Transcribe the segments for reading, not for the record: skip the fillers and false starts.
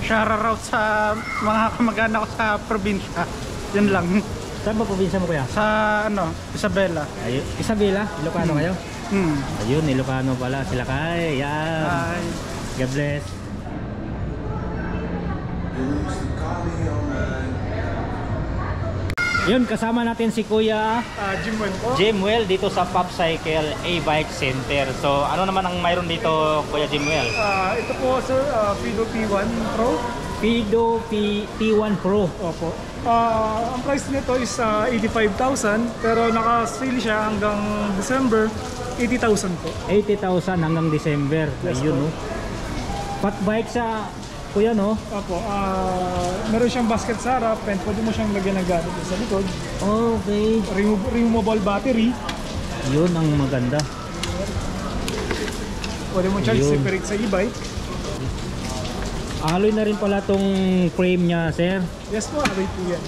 Shoutout sa mga kamag-anak ko sa probinsya. Yun lang. Saan ba probinsya mo kuya? Sa ano, Isabela. Ay, Isabela? Ilocano kayo? Hmm. Ayun, Ilocano pala. Sila kay. Yan. Ay. God bless. Yun, kasama natin si Kuya Jimwell po. Jimwell dito sa Popcycle A-Bike Center. So, ano naman ang mayroon dito, Kuya Jimwell? Ito po sir, Fido P1 Pro. Fido P1 Pro. Opo. Ang price nito is 85,000 pero naka-sale siya hanggang December 80,000 po. 80,000 hanggang December. Yes, ayun, no? Fat bike sa Kuya, no? Opo. Meron siyang basket sa harap and pwede mo siyang lagyan ng gadget sa likod. Okay. Removable battery. Yun ang maganda. Pwede mo charge Yun. separate sa e-bike. Alloy na rin pala tong frame niya, sir. Yes po, alloy po yan.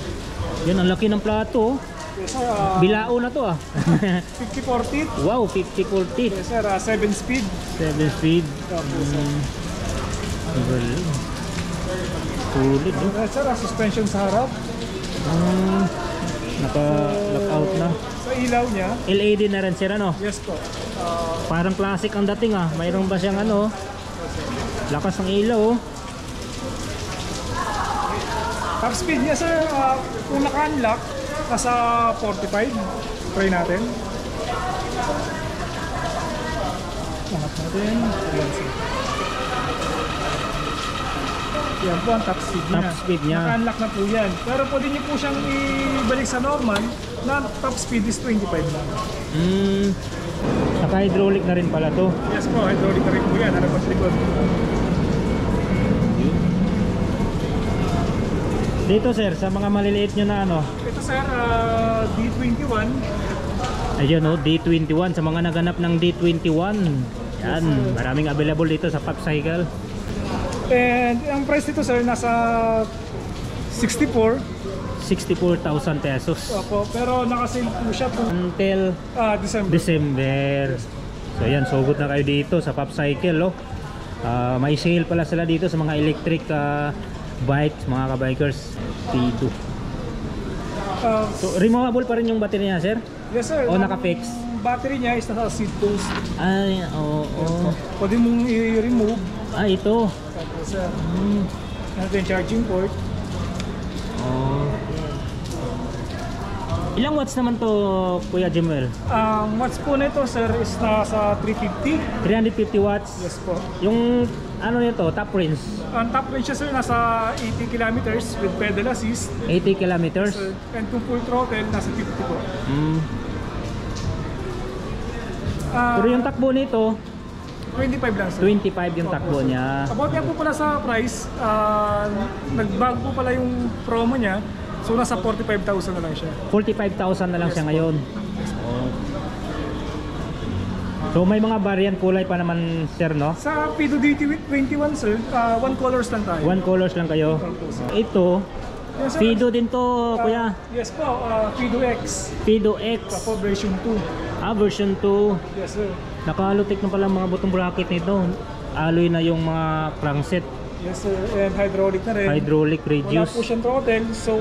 Yan, ang laki ng plato. Yes sir, Bilao na to, 50-40. Wow, 50-40. Yes sir, 7 speed. 7 speed. Opo sir. Sulit, no? Yes sir, suspension sa harap. Naka-lockout na. Sa ilaw niya. LED na rin, sir, ano? Yes po. Parang classic ang dating, mayroon ba siyang ano? Lakas ng ilaw, oh. Top speed niya sir, kung naka-unlock, nasa 45. Try natin. Angat natin. Ayan sir. Yan po ang top speed niya. Top speed niya. Naka-unlock na po yan. Pero pwede niyo po siyang ibalik sa normal na top speed is 25 lang. Naka-hydraulic na rin pala to. Yes po, hydraulic na rin po yan. Harap at likod. Dito, sir, sa mga maliliit nyo na ano? Ito sir, D21. Ayun, oh, D21. Sa mga naganap ng D21. Yan, maraming available dito sa Popcycle. And ang price nito sir, nasa 64. 64,000 pesos. Opo, pero naka-sale po siya po Until December. So yan, sugot na kayo dito sa Popcycle, oh. May sale pala sila dito sa mga electric bikes, mga ka-bikers. Fido. So removable pa rin yung battery niya, sir? Yes sir. O naka-fix? Battery niya is nasa seat post. Ay, oo. Pwede mong i-remove. Ito. Opo sir. Ano yung charging port. Ilang watts naman to, Kuya Jimwell? Watts po nito sir is nasa 350. 350 watts. Yes po. Yung ano nito, top range? Ang top range niya sir nasa 80 kilometers with pedal assist. 80 kilometers. Sir. And kung full throttle nasa 50 po. Pero yung takbo nito, 25 lang sir. 25 yung takbo niya. About yan po pala sa price, nagbago po pala yung promo niya. So nasa 45,000 na lang siya. 45,000 na lang siya ngayon. So may mga variant kulay pa naman, sir, no? Sa Fido D21 sir, one colors lang tayo. One colors lang kayo. Ito, Yes, sir. Fido din to, kuya. Yes po, Fido X. Fido X. Ako version 2. Version 2. Yes sir. Nakalutik na pala mga butong bracket nito. Alloy na yung mga crankset. Yes sir, and hydraulic na rin. Hydraulic Wala reduce. po siyang throttle, so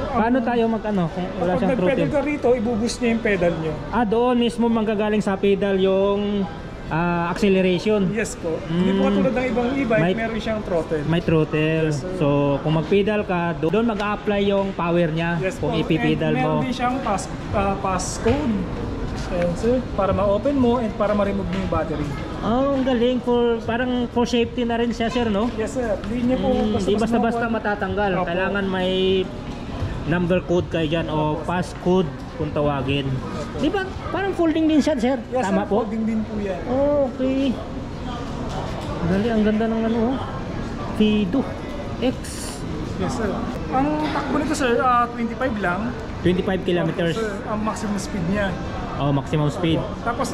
Paano tayo mag-ano kung wala kapag siyang nag-pedal throttle? ka rito, ibuboost niya yung pedal niyo. Doon mismo manggagaling sa pedal yung acceleration. Yes po. Hindi po katulad ng ibang e-bike, meron siyang throttle. May throttle. Yes, sir. So kung mag-pedal ka, doon mag-a-apply yung power niya. Yes Kung po. ipipedal And mo. meron din siyang passcode. Ayan sir, para ma-open mo and para ma-remove mo yung battery. Ang galing. Parang for safety na rin siya, sir, no? Yes sir, hindi niya po Di basta-basta matatanggal. Opo. Kailangan may number code kayo dyan o passcode kung tawagin. Di ba? Parang folding din siya, sir. Yes Tama sir, po? folding din po yan. Okay. Dali, ang ganda ng ano, Fido X. Yes sir. Ang takbo nito sir, 25 lang. 25 kilometers. Sir, ang maximum speed niya. Maximum speed. Tapos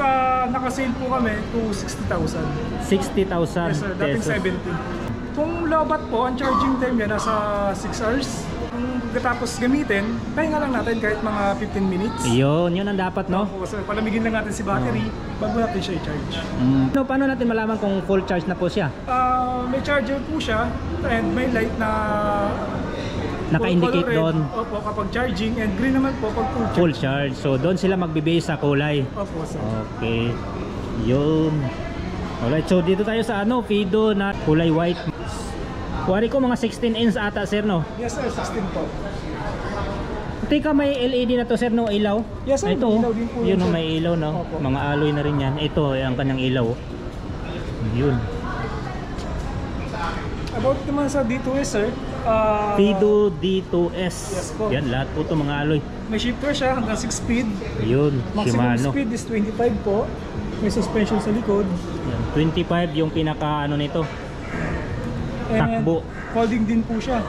naka-sale po kami to 60,000. 60,000 Yes sir, dating pesos. 70. Kung lobat po, ang charging time niya nasa 6 hours. Kung pagkatapos gamitin, pahinga lang natin kahit mga 15 minutes. Yun ang dapat, no? Opo, sir. Palamigin lang natin si battery bago natin siya i-charge. No, paano natin malaman kung full charge na po siya? May charger po siya and may light na Naka-indicate color red. doon. Opo, kapag charging, and green naman po pag full charge. Full charge. So doon sila magbe-base sa kulay. Opo, sir. Okay. Yun. Alright, so dito tayo sa Fido na kulay white. Kuwari ko mga 16 inch ata, sir, no? Yes, sir. 16 po. Teka, may LED na to, sir, no? Ilaw? Yes, sir. Ito, May ilaw din po yun, yun, sir. may ilaw, no? Opo. Mga alloy na rin yan. Ito, ang kanyang ilaw. Yun. About naman sa D2S, sir. Fido D2S. Yes po. Yan, lahat po ito mga alloy. May shifter siya hanggang 6 speed. Yun, Maximum Shimano. speed is 25 po. May suspension sa likod. Yan, 25 yung pinaka nito. And Takbo. folding din po siya.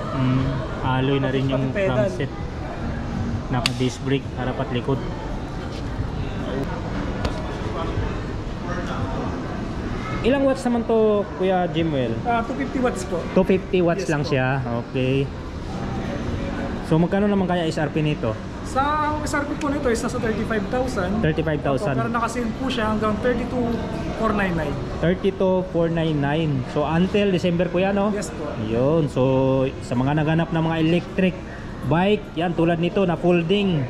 Alloy na rin yung Pati pedal. front set. Naka disc brake, harap at likod. Ilang watts naman to, Kuya Jimwell? 250 watts po. 250 watts Yes lang po. siya. Okay. So magkano naman kaya SRP nito? Sa SRP po nito is nasa 35,000. 35,000. Pero nakasale po siya hanggang 32,499. 32,499. So until December po yan, no? Yes po. Yun. So sa mga naganap na mga electric bike, yan tulad nito na folding.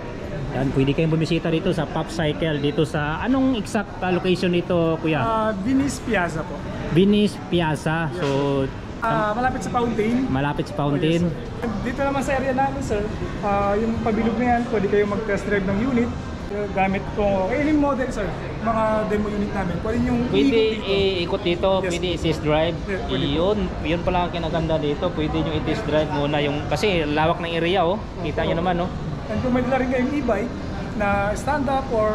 Yan, pwede kayong bumisita dito sa Pop Cycle dito sa anong exact location nito, Kuya? Venice Piazza po. Venice Piazza. So Malapit sa Fountain. malapit sa Oh, Fountain. yes, sir. Dito naman sa area namin, sir, yung pabilog na yan, pwede kayong mag-test drive ng unit. Gamit ko, any model, sir, mga demo unit namin. Pwede yung Pwede i-ikot dito. iikot dito, Yes. pwede i-test drive. Yeah, pwede po. Yun pala ang kinaganda dito. Pwede nyo i-test drive muna yung kasi lawak ng area, oh. Kita nyo naman, oh. And kung may dala rin kayong e-bike na stand-up or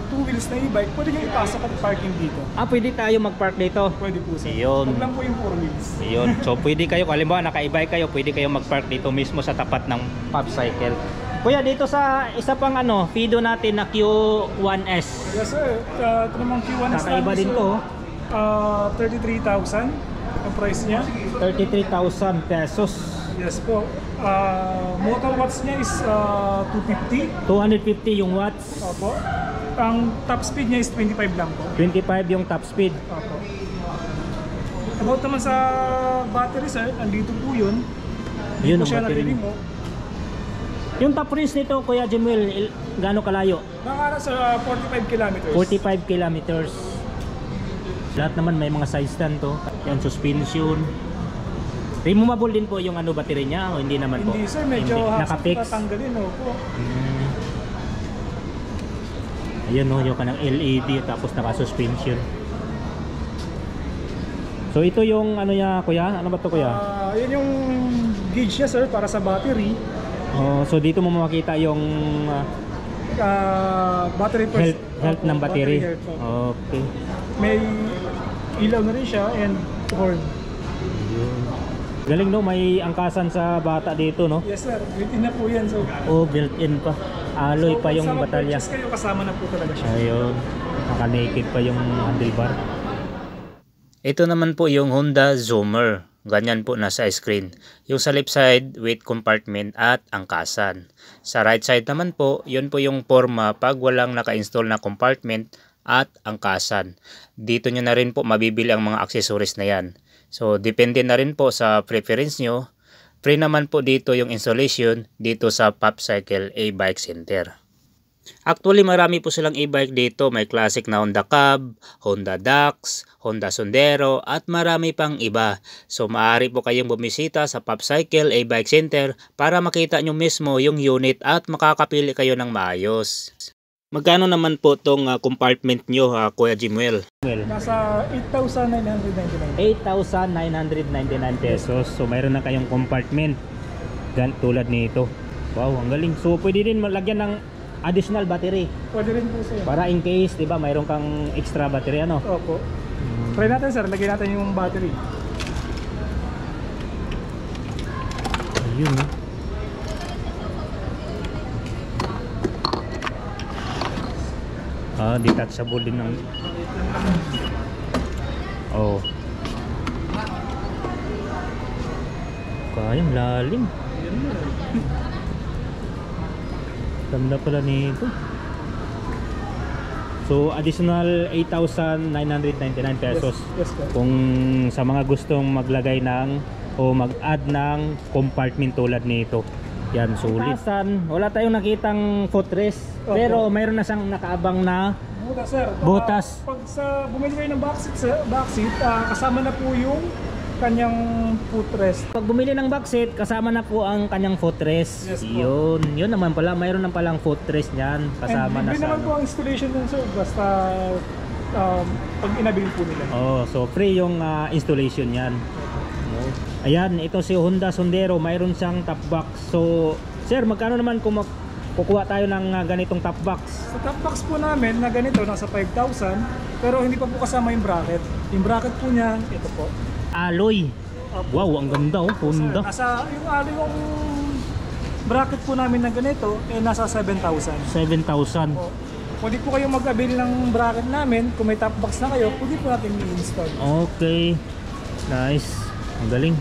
two wheels na e-bike, pwede nyo ipasok at parking dito. Pwede tayo mag-park dito. Pwede po, sir. Yun. Huwag lang po yung four wheels. Yun. So pwede kayo, halimbawa naka-e-bike kayo, pwede kayo mag-park dito mismo sa tapat ng Pop Cycle. Kuya, dito sa isa pang Fido natin na Q1S. Yes, sir. Ito namang Q1 is Kakaiba din to, oh. 33,000 ang price niya. 33,000 pesos. Yes po. Motor watts niya is 250. 250 yung watts. Opo. Ang top speed niya is 25 lang po. 25 yung top speed. Opo. About naman sa battery, sir, andito po yun. Yun Hindi po ang siya battery. nare-remote. Yung top range nito, Kuya Jimwell, gaano kalayo? Nakara sa 45 kilometers. 45 kilometers. Lahat naman may mga side stand to. Yan, suspension. Removable din po yung battery niya o hindi naman po? Hindi, sir. Medyo Hindi. hassle Naka-fix. tatanggalin. Opo. Ayun, no, yung kanang LED tapos naka-suspension. So ito yung niya, Kuya? Ano ba to, Kuya? Yan yung gauge niya, sir, para sa battery. So dito mo makita yung Battery health ng battery. health po. Okay. May ilaw na rin siya and horn. Galing, no, may angkasan sa bata dito, no? Yes, sir. Built-in na po yan. So, Built-in pa. Alloy pa yung pag batalya. sa mag-purchase kayo, kasama na po talaga siya. Ayun, naka-naked pa yung handlebar. Ito naman po yung Honda Zoomer. Ganyan po nasa screen. Yung sa left side, weight compartment at angkasan. Sa right side naman po, yun po yung forma pag walang naka-install na compartment at angkasan. Dito nyo na rin po mabibili ang mga accessories na yan. So, depende na rin po sa preference nyo. Free naman po dito yung installation dito sa Pop Cycle e-bike center. Actually, marami po silang e-bike dito. May classic na Honda Cab, Honda Dax, Honda Sondero, at marami pang iba. So, maaari po kayong bumisita sa Pop Cycle e-bike center para makita nyo mismo yung unit at makakapili kayo ng maayos. Magkano naman po tong compartment nyo, Kuya Jimwell? Nasa 8,999. 8,999 pesos. So, mayroon na kayong compartment tulad nito. Wow, ang galing. So, pwede din malagyan ng additional battery. Pwede rin po, sir. Para in case, di ba, mayroon kang extra battery, ano? Opo. Try natin, sir. Lagyan natin yung battery. Ayun, no? Detachable din ng... Oh. Kayang lalim. Ganda pala nito. So additional 8,999 pesos. Yes, sir. Kung sa mga gustong maglagay ng o mag-add ng compartment tulad nito. Yan, sulit. Wala tayong nakitang footrest, Okay. pero mayroon na siyang nakaabang na Butas, sir. Butas. Pag bumili kayo ng backseat, kasama na po yung kanyang footrest. pag bumili ng backseat, kasama na po ang kanyang footrest. Yes, po. Yun naman pala, mayroon na palang footrest niyan kasama na And libre sa naman po ang installation nun, sir, basta pag inabili po nila. Oh, so free yung installation niyan. Ayan, ito si Honda Sondero, mayroon siyang top box. So, sir, magkano naman kung kukuha tayo ng ganitong top box? Sa top box po namin na ganito, nasa 5,000, pero hindi pa po kasama yung bracket. Yung bracket po niya, ito po. Alloy. Wow, ang ganda oh, Honda. Yung bracket po namin na ganito, nasa 7,000. 7,000. Po. Pwede po kayong mag-avail ng bracket namin. Kung may top box na kayo, pwede po natin i-install. Okay. Nice. Ang galing.